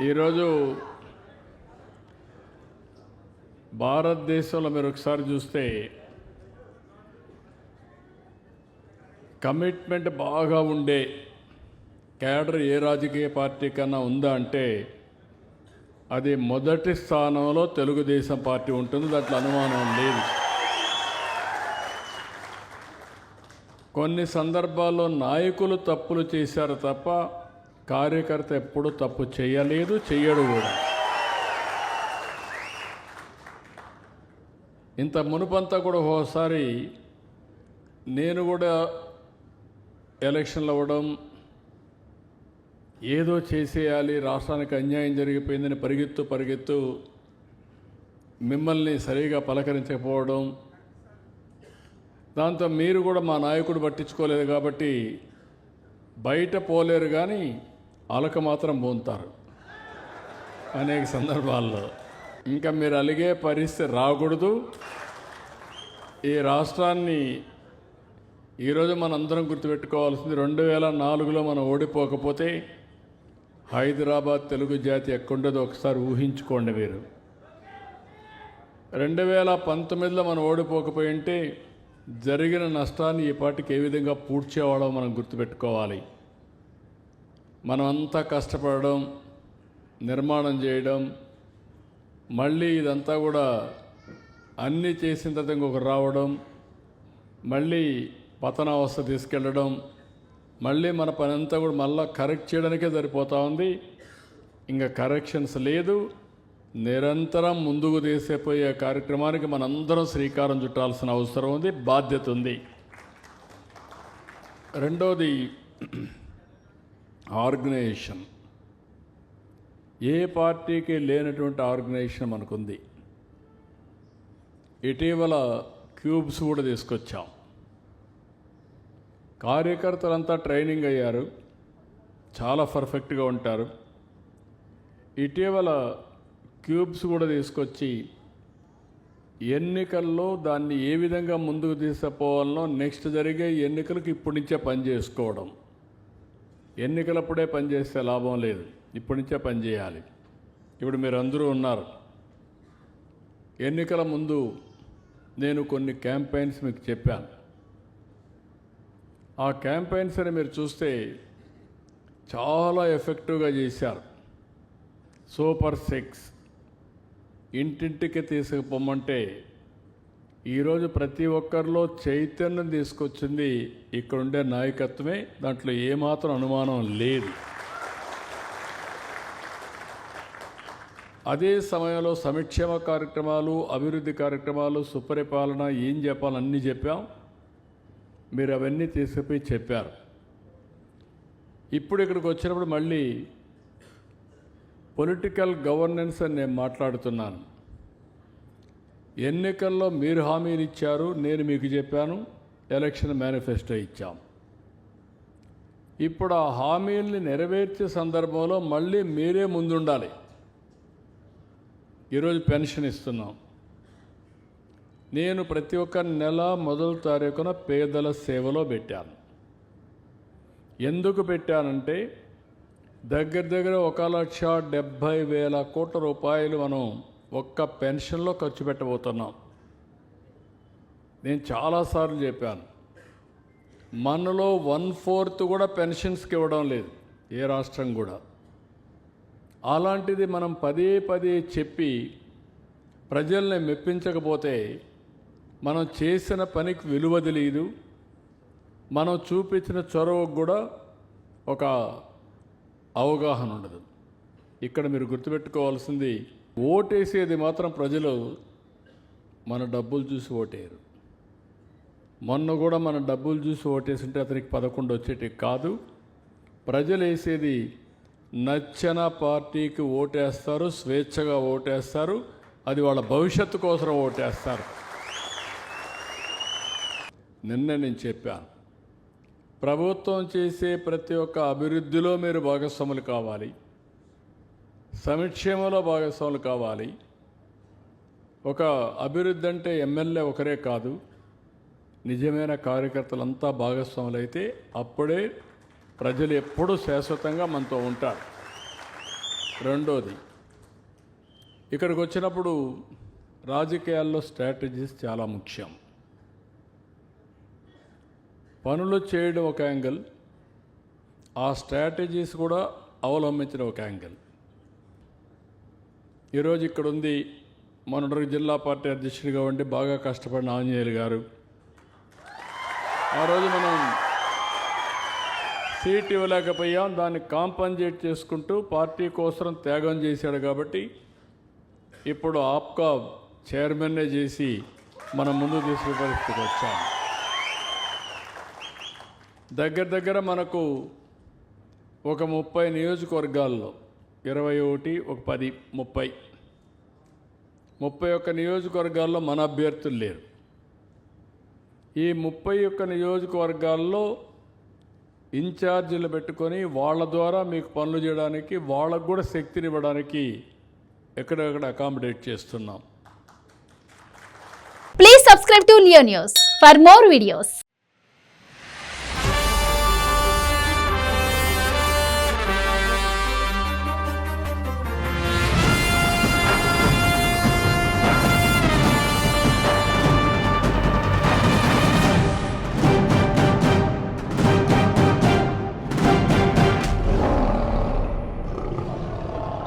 ఈరోజు భారతదేశంలో మీరు ఒకసారి చూస్తే కమిట్మెంట్ బాగా ఉండే క్యాడర్ ఏ రాజకీయ పార్టీ కన్నా ఉందా అంటే అది మొదటి స్థానంలో తెలుగుదేశం పార్టీ ఉంటుంది. దాంట్లో అనుమానం లేదు. కొన్ని సందర్భాల్లో నాయకులు తప్పులు చేశారు తప్ప కార్యకర్త ఎప్పుడు తప్పు చేయలేదు, చెయ్యడు కూడా. ఇంత మునుపంతా కూడా ఒకసారి నేను కూడా ఎలక్షన్లు అవ్వడం, ఏదో చేసేయాలి, రాష్ట్రానికి అన్యాయం జరిగిపోయిందని పరిగెత్తు మిమ్మల్ని సరిగా పలకరించకపోవడం, దాంతో మీరు కూడా మా నాయకుడు పట్టించుకోలేదు కాబట్టి బయట పోలేరు కానీ అలక మాత్రం పోతారు అనేక సందర్భాల్లో. ఇంకా మీరు అలిగే పరిస్థితి రాకూడదు. ఈ రాష్ట్రాన్ని ఈరోజు మనందరం గుర్తుపెట్టుకోవాల్సింది, 2004లో మనం ఓడిపోకపోతే హైదరాబాద్ తెలుగు జాతి ఎక్కడుండదో ఒకసారి ఊహించుకోండి మీరు. 2019లో మనం ఓడిపోకపోయి ఉంటే జరిగిన నష్టాన్ని ఈ పార్టీకి ఏ విధంగా పూడ్చేవాడో మనం గుర్తుపెట్టుకోవాలి. మనం అంతా కష్టపడడం, నిర్మాణం చేయడం, మళ్ళీ ఇదంతా కూడా అన్నీ చేసిన తర్వాత ఇంకొక రావడం, మళ్ళీ పతనావస్థ తీసుకెళ్ళడం, మళ్ళీ మన పని అంతా కూడా మళ్ళీ కరెక్ట్ చేయడానికే సరిపోతూ ఉంది. ఇంకా కరెక్షన్స్ లేదు. నిరంతరం ముందుకు తీసేపోయే కార్యక్రమానికి మనందరం శ్రీకారం చుట్టాల్సిన అవసరం ఉంది, బాధ్యత ఉంది. రెండోది ఆర్గనైజేషన్. ఏ పార్టీకి లేనటువంటి ఆర్గనైజేషన్ మనకుంది. ఇటీవల క్యూబ్స్ కూడా తీసుకొచ్చాం. కార్యకర్తలంతా ట్రైనింగ్ అయ్యారు, చాలా పర్ఫెక్ట్గా ఉంటారు. ఇటీవల క్యూబ్స్ కూడా తీసుకొచ్చి ఎన్నికల్లో దాన్ని ఏ విధంగా ముందుకు తీసుకుపోవాలనో నెక్స్ట్ జరిగే ఎన్నికలకు ఇప్పటి నుంచే పని చేసుకోవడం. ఎన్నికలప్పుడే పని చేస్తే లాభం లేదు, ఇప్పటి నుంచే పని చేయాలి. ఇప్పుడు మీరు అందరూ ఉన్నారు. ఎన్నికల ముందు నేను కొన్ని క్యాంపెయిన్స్ మీకు చెప్పాను. ఆ క్యాంపెయిన్స్ అని మీరు చూస్తే చాలా ఎఫెక్టివ్గా చేశారు. సూపర్ 6 ఇంటింటికి తీసుకుపోమంటే ఈరోజు ప్రతి ఒక్కరిలో చైతన్యం తీసుకొచ్చింది ఇక్కడుండే నాయకత్వమే. దాంట్లో ఏమాత్రం అనుమానం లేదు. అదే సమయంలో సంక్షేమ కార్యక్రమాలు, అభివృద్ధి కార్యక్రమాలు, సుపరిపాలన ఏం చెప్పాలి అన్నీ చెప్పాం. మీరు అవన్నీ తీసుకుపోయి చెప్పారు. ఇప్పుడు ఇక్కడికి వచ్చినప్పుడు మళ్ళీ పొలిటికల్ గవర్నెన్స్ అని నేను మాట్లాడుతున్నాను. ఎన్నికల్లో మీరు హామీలు ఇచ్చారు, నేను మీకు చెప్పాను, ఎలక్షన్ మేనిఫెస్టో ఇచ్చాం. ఇప్పుడు ఆ హామీల్ని నెరవేర్చే సందర్భంలో మళ్ళీ మీరే ముందుండాలి. ఈరోజు పెన్షన్ ఇస్తున్నాం. నేను ప్రతి ఒక్క నెల మొదటి తారీఖున పేదల సేవలో పెట్టాను. ఎందుకు పెట్టానంటే దగ్గర 1,70,000 కోట్ల రూపాయలు మనం ఒక్క పెన్షన్లో ఖర్చు పెట్టబోతున్నాం. నేను చాలాసార్లు చెప్పాను, మనలో 1/4 కూడా పెన్షన్స్కి ఇవ్వడం లేదు ఏ రాష్ట్రం కూడా. అలాంటిది మనం పదే చెప్పి ప్రజల్ని మెప్పించకపోతే మనం చేసిన పనికి విలువ తెలియదు. మనం చూపించిన చొరవకు కూడా ఒక అవగాహన ఉండదు. ఇక్కడ మీరు గుర్తుపెట్టుకోవాల్సింది, ఓటేసేది మాత్రం ప్రజలు మన డబ్బులు చూసి ఓటేయరు. మొన్న కూడా మన డబ్బులు చూసి ఓటేసింటే అతనికి 11 వచ్చేటి కాదు. ప్రజలు వేసేది నచ్చిన పార్టీకి ఓటేస్తారు, స్వేచ్ఛగా ఓటేస్తారు. అది వాళ్ళ భవిష్యత్తు కోసం ఓటేస్తారు. నిన్న నేను చెప్పాను, ప్రభుత్వం చేసే ప్రతి ఒక్క అభివృద్ధిలో మీరు భాగస్వాములు కావాలి, సంక్షేమంలో భాగస్వాములు కావాలి. ఒక అభివృద్ధి అంటే ఎమ్మెల్యే ఒకరే కాదు, నిజమైన కార్యకర్తలంతా భాగస్వాములు అయితే అప్పుడే ప్రజలు ఎప్పుడూ శాశ్వతంగా మనతో ఉంటారు. రెండోది, ఇక్కడికి వచ్చినప్పుడు రాజకీయాల్లో స్ట్రాటజీస్ చాలా ముఖ్యం. పనులు చేయడం ఒక యాంగిల్, ఆ స్ట్రాటజీస్ కూడా అవలంబించడం ఒక యాంగిల్. ఈరోజు ఇక్కడ ఉంది మొన్నటి జిల్లా పార్టీ అధ్యక్షుడిగా ఉండి బాగా కష్టపడిన ఆంజనేయులు గారు. ఆ రోజు మనం సీట్ ఇవ్వలేకపోయాం, దాన్ని కాంపన్సేట్ చేసుకుంటూ పార్టీ కోసం త్యాగం చేశాడు కాబట్టి ఇప్పుడు ఆప్కా చైర్మన్నే చేసి మనం ముందు తీసుకునే పరిస్థితికి వచ్చాం. దగ్గర మనకు ఒక 30 నియోజకవర్గాల్లో 21, ఒక 10, 31 నియోజకవర్గాల్లో మన అభ్యర్థులు లేరు. ఈ 31 నియోజకవర్గాల్లో ఇన్ఛార్జీలు పెట్టుకొని వాళ్ళ ద్వారా మీకు పనులు చేయడానికి, వాళ్ళకు కూడా శక్తినివ్వడానికి ఎక్కడెక్కడ అకామిడేట్ చేస్తున్నాం. Please subscribe to Leo News for more videos.